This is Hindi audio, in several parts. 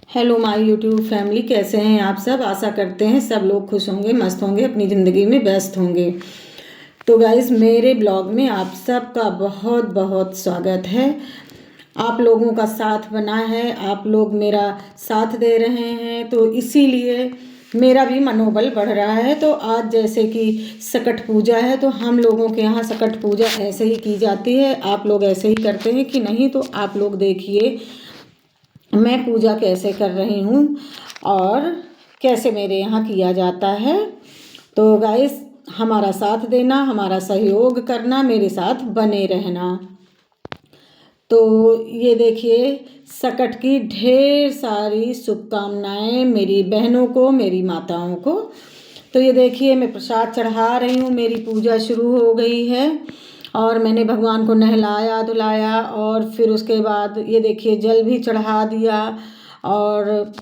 हेलो माय यूट्यूब फैमिली, कैसे हैं आप सब। आशा करते हैं सब लोग खुश होंगे, मस्त होंगे, अपनी ज़िंदगी में व्यस्त होंगे। तो गाइस, मेरे ब्लॉग में आप सबका बहुत बहुत स्वागत है। आप लोगों का साथ बना है, आप लोग मेरा साथ दे रहे हैं, तो इसीलिए मेरा भी मनोबल बढ़ रहा है। तो आज जैसे कि सकट पूजा है, तो हम लोगों के यहाँ सकट पूजा ऐसे ही की जाती है। आप लोग ऐसे ही करते हैं कि नहीं, तो आप लोग देखिए मैं पूजा कैसे कर रही हूँ और कैसे मेरे यहाँ किया जाता है। तो गाइस, हमारा साथ देना, हमारा सहयोग करना, मेरे साथ बने रहना। तो ये देखिए, सकट की ढेर सारी शुभकामनाएं मेरी बहनों को, मेरी माताओं को। तो ये देखिए, मैं प्रसाद चढ़ा रही हूँ, मेरी पूजा शुरू हो गई है और मैंने भगवान को नहलाया धुलाया और फिर उसके बाद ये देखिए जल भी चढ़ा दिया और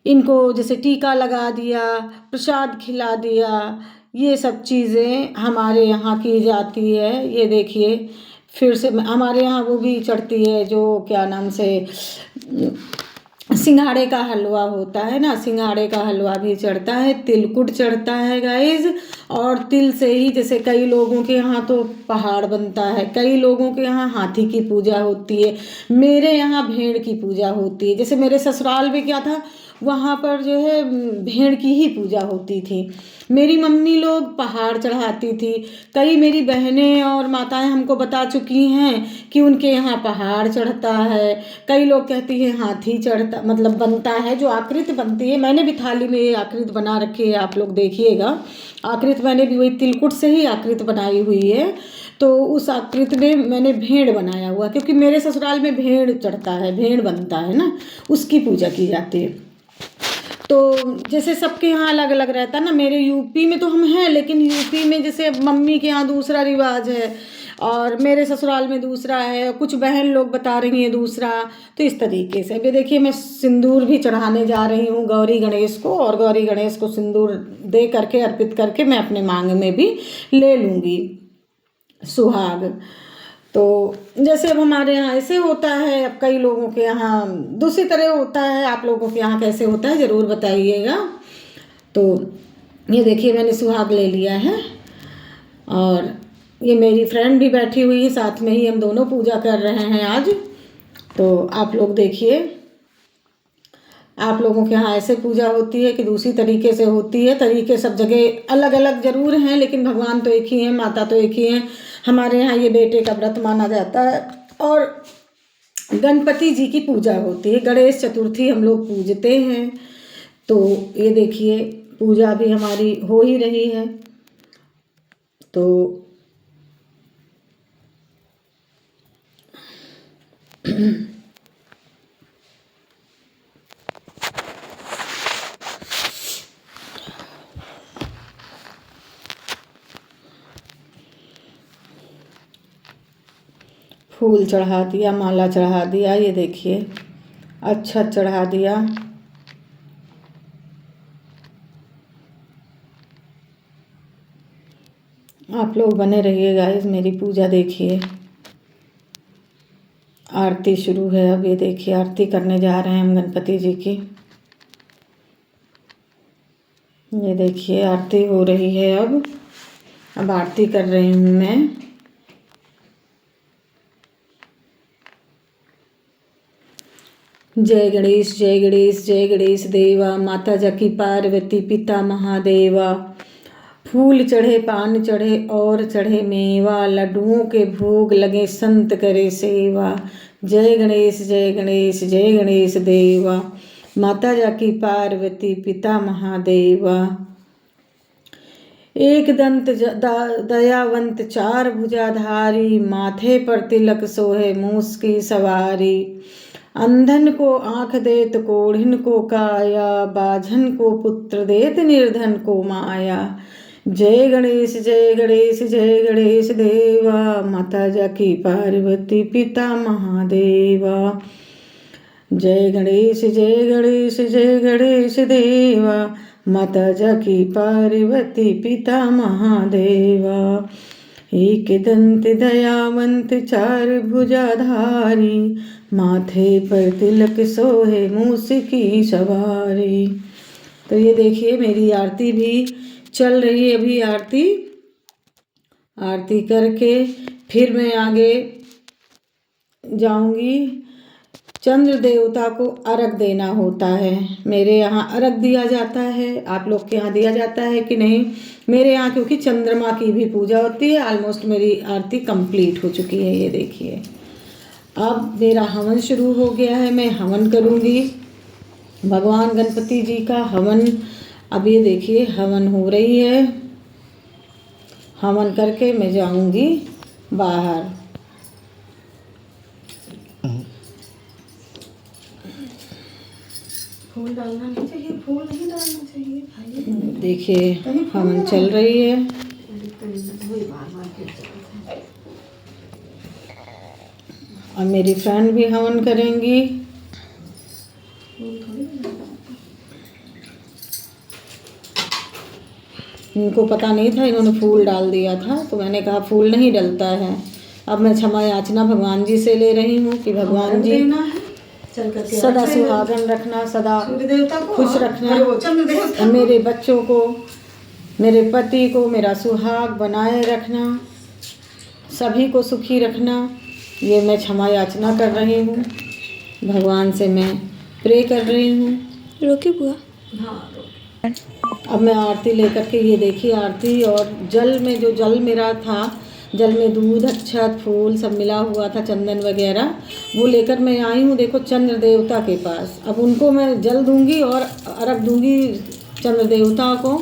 इनको जैसे टीका लगा दिया, प्रसाद खिला दिया। ये सब चीज़ें हमारे यहाँ की जाती है। ये देखिए, फिर से हमारे यहाँ वो भी चढ़ती है, जो क्या नाम से सिंघाड़े का हलवा होता है ना, सिंघाड़े का हलवा भी चढ़ता है, तिलकुट चढ़ता है गाइज। और तिल से ही जैसे कई लोगों के यहाँ तो पहाड़ बनता है, कई लोगों के यहाँ हाथी की पूजा होती है, मेरे यहाँ भेड़ की पूजा होती है। जैसे मेरे ससुराल में क्या था, वहाँ पर जो है भेड़ की ही पूजा होती थी। मेरी मम्मी लोग पहाड़ चढ़ाती थी। कई मेरी बहनें और माताएं हमको बता चुकी हैं कि उनके यहाँ पहाड़ चढ़ता है। कई लोग कहती हैं हाथी चढ़ता मतलब बनता है, जो आकृति बनती है। मैंने भी थाली में ये आकृति बना रखी है, आप लोग देखिएगा। आकृति मैंने भी वही तिलकुट से ही आकृति बनाई हुई है। तो उस आकृति में मैंने भेड़ बनाया हुआ, क्योंकि मेरे ससुराल में भेड़ चढ़ता है, भेड़ बनता है ना, उसकी पूजा की जाती है। तो जैसे सबके यहाँ अलग अलग रहता है ना, मेरे यूपी में तो हम हैं, लेकिन यूपी में जैसे मम्मी के यहाँ दूसरा रिवाज है और मेरे ससुराल में दूसरा है, कुछ बहन लोग बता रही हैं दूसरा। तो इस तरीके से अभी देखिए, मैं सिंदूर भी चढ़ाने जा रही हूँ गौरी गणेश को, और गौरी गणेश को सिंदूर दे करके अर्पित करके मैं अपने मांग में भी ले लूँगी सुहाग। तो जैसे अब हमारे यहाँ ऐसे होता है, अब कई लोगों के यहाँ दूसरी तरह होता है। आप लोगों के यहाँ कैसे होता है ज़रूर बताइएगा। तो ये देखिए, मैंने सुहाग ले लिया है और ये मेरी फ्रेंड भी बैठी हुई है, साथ में ही हम दोनों पूजा कर रहे हैं आज। तो आप लोग देखिए, आप लोगों के यहाँ ऐसे पूजा होती है कि दूसरी तरीके से होती है। तरीके सब जगह अलग अलग ज़रूर हैं, लेकिन भगवान तो एक ही हैं, माता तो एक ही हैं। हमारे यहाँ ये बेटे का व्रत माना जाता है और गणपति जी की पूजा होती है। गणेश चतुर्थी हम लोग पूजते हैं। तो ये देखिए, पूजा भी हमारी हो ही रही है। तो फूल चढ़ा दिया, माला चढ़ा दिया, ये देखिए अक्षत चढ़ा दिया। आप लोग बने रहिए गाइस, मेरी पूजा देखिए। आरती शुरू है, अब ये देखिए आरती करने जा रहे हैं हम गणपति जी की। ये देखिए आरती हो रही है। अब आरती कर रही हूँ मैं। जय गणेश जय गणेश जय गणेश देवा, माता जाकी पार्वती पिता महादेवा। फूल चढ़े पान चढ़े और चढ़े मेवा, लड्डुओं के भोग लगे संत करे सेवा। जय गणेश जय गणेश जय गणेश देवा, माता जाकी पार्वती पिता महादेवा। एक दंत दयावंत चार भुजाधारी, माथे पर तिलक सोहे मूस की सवारी। अंधन को आँख देत कोढ़िन को काया, बाझन को पुत्र देत निर्धन को माया। जय गणेश जय गणेश जय गणेश देवा, माता जाकी पार्वती पिता महादेवा। जय गणेश जय गणेश जय गणेश देवा, माता जाकी पार्वती पिता महादेवा। एक दंत दयावंत चार भुजाधारी, माथे पर तिलक सोहे मूस की सवारी। तो ये देखिए मेरी आरती भी चल रही है। अभी आरती करके फिर मैं आगे जाऊंगी। चंद्र देवता को अर्घ देना होता है। मेरे यहाँ अर्घ दिया जाता है। आप लोग के यहाँ दिया जाता है कि नहीं? मेरे यहाँ क्योंकि चंद्रमा की भी पूजा होती है। ऑलमोस्ट मेरी आरती कंप्लीट हो चुकी है। ये देखिए अब मेरा हवन शुरू हो गया है। मैं हवन करूँगी भगवान गणपति जी का हवन। अब ये देखिए हवन हो रही है। हवन करके मैं जाऊँगी बाहर। फूल डालना नहीं चाहिए, फूल नहीं डालना चाहिए भाई। देखिए हवन चल रही है। और मेरी फ्रेंड भी हवन करेंगी। इनको पता नहीं था, इन्होंने फूल डाल दिया था तो मैंने कहा फूल नहीं डलता है। अब मैं क्षमा याचना भगवान जी से ले रही हूँ कि भगवान जी सदा सुहागन रखना, सदा खुश रखना, मेरे बच्चों को, मेरे पति को, मेरा सुहाग बनाए रखना, सभी को सुखी रखना। ये मैं क्षमा याचना कर रही हूँ। भगवान से मैं प्रे कर रही हूँ। रोके बुआ। हाँ अब मैं आरती लेकर के, ये देखिए आरती, और जल में जो जल मेरा था, जल में दूध, अक्षत, फूल सब मिला हुआ था, चंदन वगैरह, वो लेकर मैं आई हूँ देखो चंद्र देवता के पास। अब उनको मैं जल दूंगी और अर्घ दूंगी चंद्र देवता को।